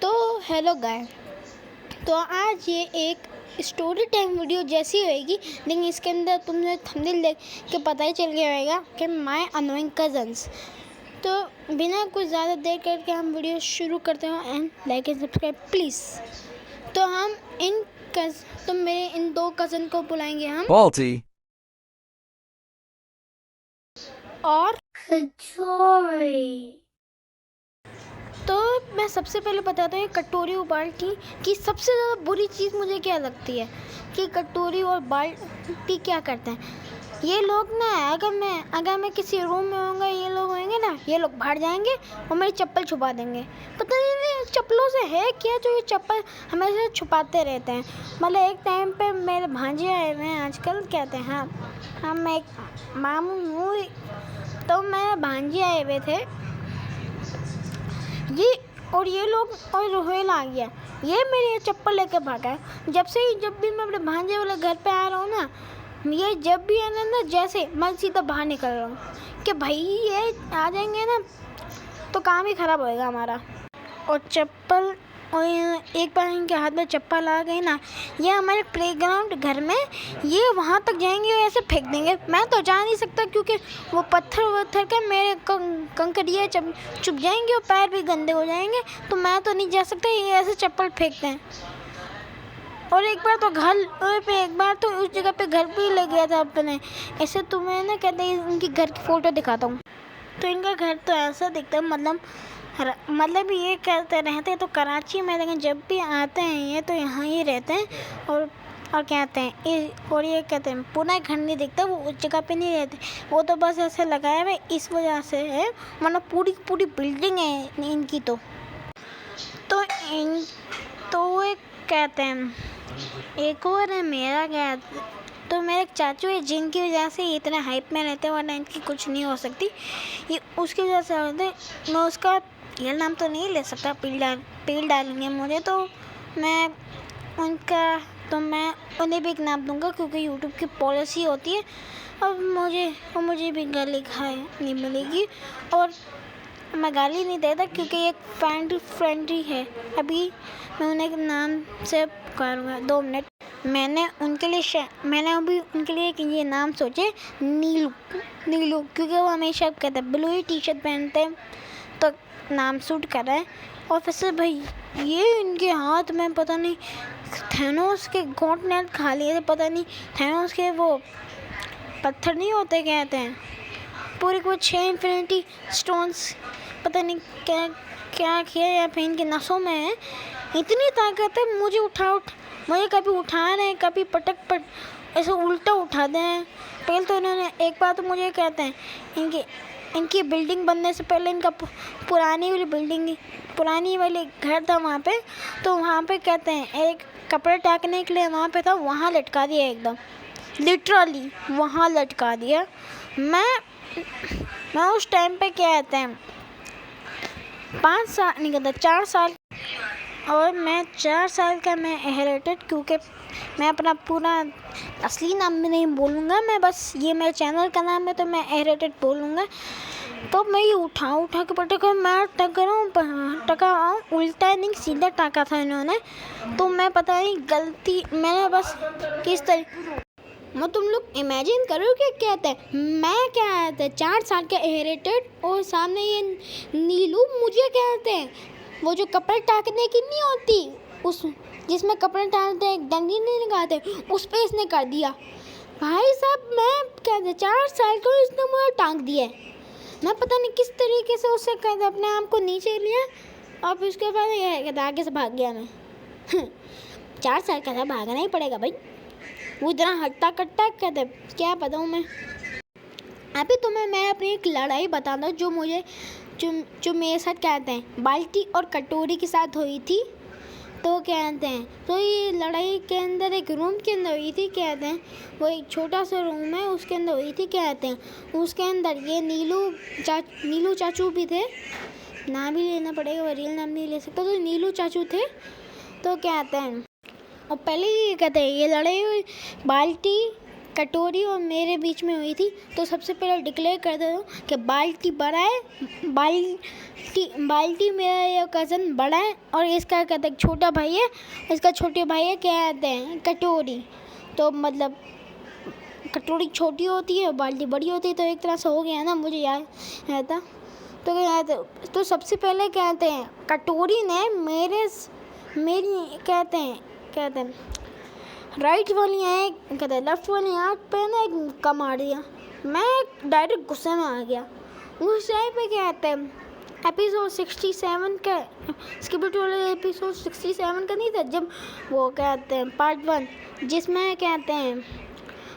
तो हेलो गाय, तो आज ये एक स्टोरी टाइम वीडियो जैसी होएगी, लेकिन इसके अंदर तुमने थंबनेल देख के पता ही चल गया होगा कि माय अनोइंग कज़न्स। तो बिना कुछ ज़्यादा देर करके हम वीडियो शुरू करते हैं and like and subscribe please. तो हम मेरे इन दो कज़न को बुलाएंगे हम Balti, और कचौड़ी। तो मैं सबसे पहले बताता हूँ कटोरी और बाल्टी की सबसे ज़्यादा बुरी चीज़ मुझे क्या लगती है कि कटोरी और बाल्टी क्या करते हैं ये लोग ना। अगर मैं किसी रूम में होऊंगा, ये लोग होंगे ना, ये लोग बाहर जाएंगे और मेरी चप्पल छुपा देंगे। पता नहीं चप्पलों से है क्या जो ये चप्पल हमेशा छुपाते रहते हैं। मतलब एक टाइम पे मेरे भांजे आए हुए हैं आजकल, कहते हैं हाँ मैं एक मामू हूँ, तो मेरे भांजे आए हुए थे ये लोग और रोहेल आ गया, ये मेरी चप्पल लेकर भागा है। जब भी मैं अपने भांजे वाले घर पे आ रहा हूँ ना, ये जब भी आना ना, जैसे मैं सीधा बाहर निकल रहा हूँ कि भाई ये आ जाएंगे ना तो काम ही ख़राब होएगा हमारा। और चप्पल, और एक बार इनके हाथ में चप्पल आ गई ना, ये हमारे प्लेग्राउंड घर में ये वहाँ तक जाएंगे और ऐसे फेंक देंगे। मैं तो जा नहीं सकता क्योंकि वो पत्थर के मेरे कंकड़ियाँ चुभ जाएंगे और पैर भी गंदे हो जाएंगे, तो मैं तो नहीं जा सकता। ये ऐसे चप्पल फेंकते हैं। और एक बार तो उस जगह पे घर भी ले गया था अपने। ऐसे तुम्हें ना कहते हैं उनकी घर की फ़ोटो दिखाता हूँ। तो इनका घर तो ऐसा दिखता है, मतलब ये कहते रहते हैं तो कराची में, लेकिन जब भी आते हैं ये तो यहाँ ही रहते हैं। और कहते हैं और ये कहते हैं पूरा घर नहीं दिखता, वो उस जगह पे नहीं रहते, वो तो बस ऐसे लगाए हुए इस वजह से है, मतलब पूरी बिल्डिंग है इनकी। तो वो एक कहते हैं एक और है मेरा क्या, तो मेरे एक चाचू है जिनकी वजह से ये इतने हाइप में रहते हैं, वरना इनकी कुछ नहीं हो सकती। ये उसकी वजह से होते। मैं उसका ये नाम तो नहीं ले सकता, पील डालेंगे मुझे, तो मैं उन्हें भी एक नाम दूंगा क्योंकि यूट्यूब की पॉलिसी होती है। अब मुझे भी गाली नहीं मिलेगी, और मैं गाली नहीं देता क्योंकि एक फ्रेंडली है। अभी मैं उन्हें नाम से करूँगा 2 मिनट। मैंने अभी उनके लिए ये नाम सोचे, नीलू, क्योंकि वो हमेशा कहते हैं ब्लू ही टी शर्ट पहनते हैं, तो नाम सूट कर रहा है। और वैसे भाई ये इनके हाथ में पता नहीं थैनोस के गॉटनेट खा लिए थे, पता नहीं थैनोस के वो पत्थर नहीं होते कहते हैं, पूरे को 6 इन्फिनिटी स्टोन्स पता नहीं क्या किया, या फिर इनकी नसों में है इतनी ताकत है। मुझे कभी उठा रहे हैं, कभी पटक ऐसे उल्टा उठा दें। पहले तो इन्होंने एक बार तो मुझे कहते हैं इनकी बिल्डिंग बनने से पहले इनका पुरानी वाली घर था वहाँ पे, तो वहाँ पे कहते हैं एक कपड़े टाकने के लिए वहाँ पे था, वहाँ लटका दिया, एकदम लिटरली वहाँ लटका दिया। मैं उस टाइम पे क्या कहते हैं 5 साल नहीं कहता 4 साल, और मैं 4 साल का मैं इनहेरिटेड, क्योंकि मैं अपना पूरा असली नाम भी नहीं बोलूँगा, मैं बस ये मेरे चैनल का नाम है तो मैं इनहेरिटेड बोलूँगा। तो मैं ये उठा के पटका, मैं टका उल्टा नहीं सीधा टाका था इन्होंने, तो मैं पता नहीं गलती मैंने बस किस तरह। मैं तुम लोग इमेजिन करो कि कहते हैं मैं क्या कहते हैं 4 साल का इनहेरिटेड, और सामने ये नीलू मुझे कहते हैं वो जो कपड़े टाकने की नहीं होती, उस जिसमें कपड़े टाकते हैं डंडी नहीं निकालते, उस पे इसने कर दिया। भाई साहब मैं कहते 4 साल को इसने मुझे टांग दिया है। मैं पता नहीं किस तरीके से उससे कहते अपने आप को नीचे लिया, और फिर उसके बाद ये कहते आगे से भाग गया मैं। 4 साल का था, भागना ही पड़ेगा भाई, वो इतना हट्टा कट्टा कहते क्या बताऊँ मैं। अभी तुम्हें मैं अपनी एक लड़ाई बताता हूँ जो मेरे साथ कहते हैं बाल्टी और कटोरी के साथ हुई थी। तो कहते हैं तो ये लड़ाई के अंदर एक रूम के अंदर हुई थी, कहते हैं वो एक छोटा सा रूम है उसके अंदर हुई थी। कहते हैं उसके अंदर ये नीलू चाचू भी थे, नाम भी लेना पड़ेगा, वो रियल नाम नहीं ले सकता, तो नीलू चाचू थे। तो कहते हैं और पहले ये कहते हैं ये लड़ाई हुई बाल्टी कटोरी और मेरे बीच में हुई थी। तो सबसे पहले डिक्लेयर कर देता हूँ कि बाल्टी बड़ा है, बाल्टी मेरा ये कज़न बड़ा है और इसका कहते हैं छोटा भाई है, इसका छोटे भाई है क्या कहते हैं कटोरी। तो मतलब कटोरी छोटी होती है, बाल्टी बड़ी होती है, तो एक तरह से हो गया ना, मुझे याद रहता। तो क्या कहते, तो सबसे पहले कहते हैं कटोरी ने मेरी कहते हैं राइट वाली आँख, कहते हैं लेफ्ट वाली आँख पे ना एक मुक्का मार दिया। मैं डायरेक्ट गुस्से में आ गया। उस टाइम पे कहते हैं एपिसोड 67 का, स्किपिट वाले एपिसोड 67 का नहीं था, जब वो कहते हैं पार्ट 1 जिसमें कहते हैं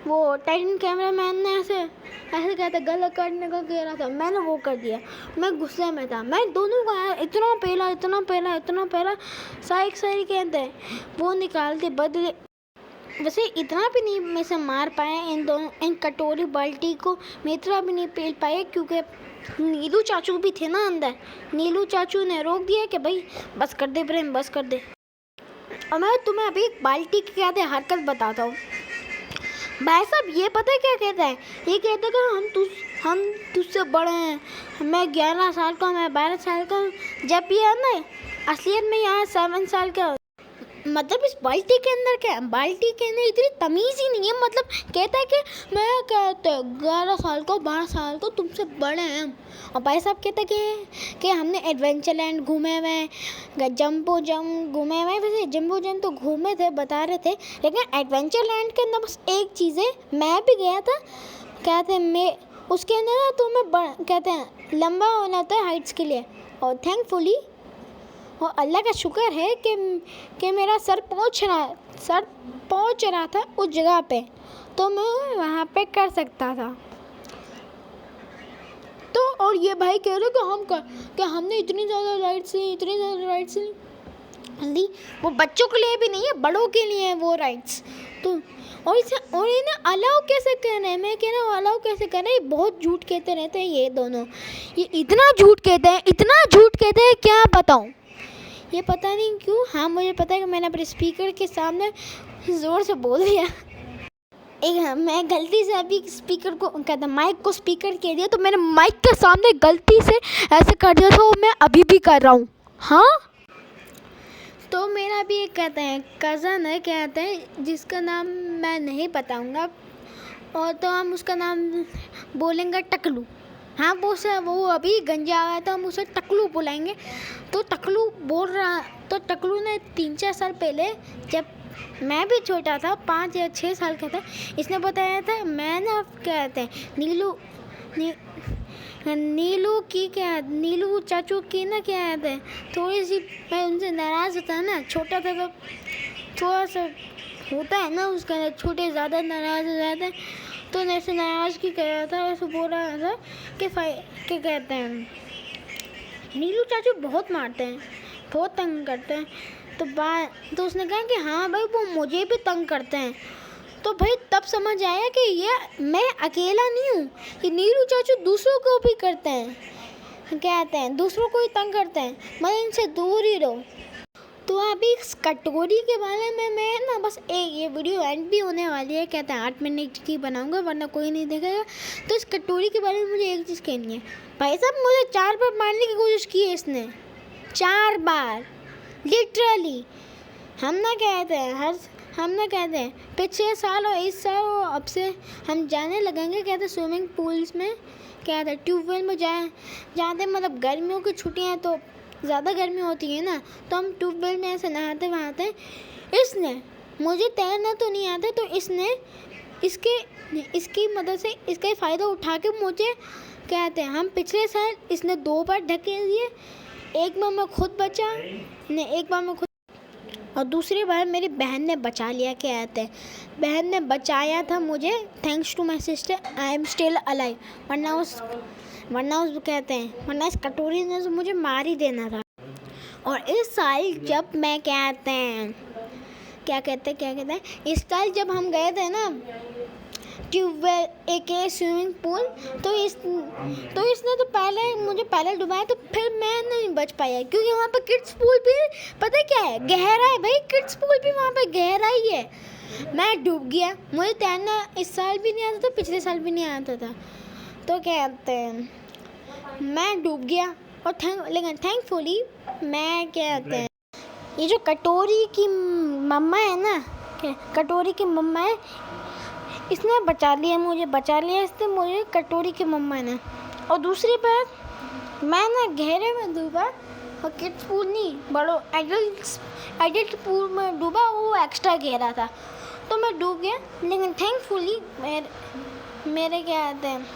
वो टाइटन कैमरामैन ने ऐसे कहते गला काटने का कह रहा था, मैंने वो कर दिया। मैं गुस्से में था, मैं दोनों का इतना पहला सारी कहते हैं वो निकालते बदले। वैसे इतना भी नहीं में से मार पाए इन कटोरी बाल्टी को, मैं इतना भी नहीं पेल पाए क्योंकि नीलू चाचू भी थे ना अंदर। नीलू चाचू ने रोक दिया कि भाई बस कर दे प्रेम, बस कर दे। और मैं तुम्हें अभी एक बाल्टी की कहते हरकत बताता हूँ। भाई साहब ये पता है क्या कहता है, ये कहता है कि हम तुझसे बड़े हैं, मैं 11 साल का, मैं 12 साल का हूँ, जब ये है ना असलियत में यहाँ 7 साल का। मतलब इस बाल्टी के अंदर क्या है, बाल्टी के अंदर इतनी तमीज़ ही नहीं है। मतलब कहता है कि मैं कहता है 11 साल का, 12 साल का, तुमसे बड़े हैं। और भाई साहब कहते कि हमने एडवेंचर लैंड घूमे हुए हैं, जंबो जंप घूमे हुए हैं। वैसे जंबो जंप तो घूमे थे, बता रहे थे, लेकिन एडवेंचर लैंड के अंदर बस एक चीज़ है, मैं भी गया था। कहते हैं मैं उसके अंदर ना तुम्हें कहते हैं लंबा होना होता है हाइट्स के लिए, और थैंकफुली और अल्लाह का शुक्र है कि मेरा सर पहुंच रहा था उस जगह पे, तो मैं वहाँ पे कर सकता था। तो और ये भाई कह रहे कि हमने इतनी ज़्यादा राइड्स ली, वो बच्चों के लिए भी नहीं है, बड़ों के लिए है वो राइड्स। तो और इन्हें अलाउ कैसे कर रहे हैं, मैं कह रहा हूँ अलाउ कैसे कर रहे हैं। बहुत झूठ कहते रहते हैं ये दोनों, ये इतना झूठ कहते हैं क्या बताऊँ। ये पता नहीं क्यों, हाँ मुझे पता है कि मैंने अपने स्पीकर के सामने ज़ोर से बोल दिया। मैं गलती से अभी स्पीकर को कहता माइक को स्पीकर कह दिया, तो मैंने माइक के सामने गलती से ऐसे कर दिया था, मैं अभी भी कर रहा हूँ। हाँ, तो मेरा भी एक कहते हैं कज़न है, कहते हैं जिसका नाम मैं नहीं बताऊँगा, और तो हम उसका नाम बोलेंगे टकलू। हाँ वो अभी गंजा आया था, हम उसे टकलू बुलाएंगे। तो टकलू बोल रहा, तो टकलू ने 3-4 साल पहले, जब मैं भी छोटा था, 5 या 6 साल का था, इसने बताया था मैं ना कहते हैं नीलू चाचू की ना क्या कहते हैं थोड़ी सी, मैं उनसे नाराज़ होता ना, छोटा था तो थोड़ा सा होता है ना उसका, छोटे ज़्यादा नाराज़ हो जाते हैं। तो ऐसे नाराज़ की कह रहा था, ऐसे बोल रहा था कि कहते हैं नीलू चाचू बहुत मारते हैं, बहुत तंग करते हैं। तो उसने कहा कि हाँ भाई वो मुझे भी तंग करते हैं। तो भाई तब समझ आया कि ये मैं अकेला नहीं हूँ, ये नीलू चाचू दूसरों को भी करते हैं, कहते हैं दूसरों को ही तंग करते हैं, मैं इनसे दूर ही रहो। तो अभी इस कटोरी के बारे में मैं ना बस ये वीडियो एंड भी होने वाली है, कहते हैं 8 मिनट की बनाऊंगा वरना कोई नहीं देखेगा। तो इस कटोरी के बारे में मुझे एक चीज़ कहनी है। भाई साहब मुझे 4 बार मारने की कोशिश की है इसने, 4 बार लिटरली। हम ना कहते हैं पिछले साल और इस साल अब से हम जाने लगेंगे, कहते स्विमिंग पूल्स में, कहते ट्यूबवेल में जाते मतलब गर्मियों की छुट्टियाँ तो ज़्यादा गर्मी होती है ना, तो हम ट्यूबवेल में ऐसे नहाते। इसने मुझे तैरना तो नहीं आता, तो इसने इसकी मदद से इसका फ़ायदा उठा के मुझे कहते हैं, हम पिछले साल इसने 2 बार ढकेल दिए, एक बार मैं खुद बचा, और दूसरी बार मेरी बहन ने बचा लिया। कहते हैं बहन ने बचाया था मुझे, thanks to my sister I am still alive, वरना इस कटोरी ने तो मुझे मार ही देना था। और इस साल जब मैं कहते हैं इस साल जब हम गए थे ना ट्यूबवेल एक स्विमिंग पूल, तो इसने तो मुझे पहले डुबाया, तो फिर मैं नहीं बच पाया क्योंकि वहाँ पे किड्स पूल भी पता है क्या है, गहरा है भाई, किड्स पूल भी वहाँ पे गहरा ही है। मैं डूब गया। मुझे तैरना इस साल भी नहीं आता था, पिछले साल भी नहीं आता था। तो क्या कहते हैं, मैं डूब गया और लेकिन थैंकफुली मैं क्या कहते हैं, ये जो कटोरी की मम्मा है ना, कटोरी की मम्मा है, इसने बचा लिया, मुझे बचा लिया इसने, मुझे कटोरी की मम्मा ने। और दूसरी बात, मैं ना गहरे में डूबा और किड्स पूल नहीं, बड़ो एडल्ट पूल में डूबा, वो एक्स्ट्रा गहरा था तो मैं डूब गया। लेकिन थैंकफुली मेरे क्या कहते हैं,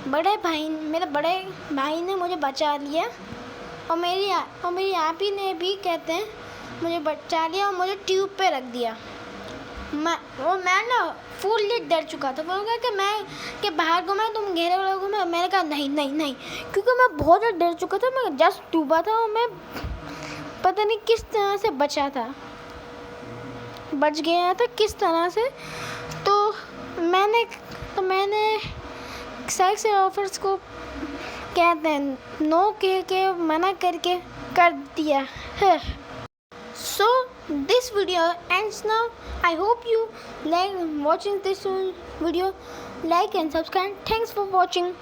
मेरे बड़े भाई ने मुझे बचा लिया और मेरी आपी ने भी कहते हैं मुझे बचा लिया और मुझे ट्यूब पे रख दिया। मैं ना फुल्ली डर चुका था। वो कहा कि बाहर घूमे, तुम गहरे वाला घूमे। मैंने कहा नहीं, क्योंकि मैं बहुत ज़्यादा डर चुका था। मैं जस्ट डूबा था और मैं पता नहीं किस तरह से बच गया था किस तरह से। तो मैंने सेक्स ऑफर्स को कहते हैं नो के मना करके कर दिया है। So this video ends now. I hope you like watching this video. Like and subscribe. Thanks for watching.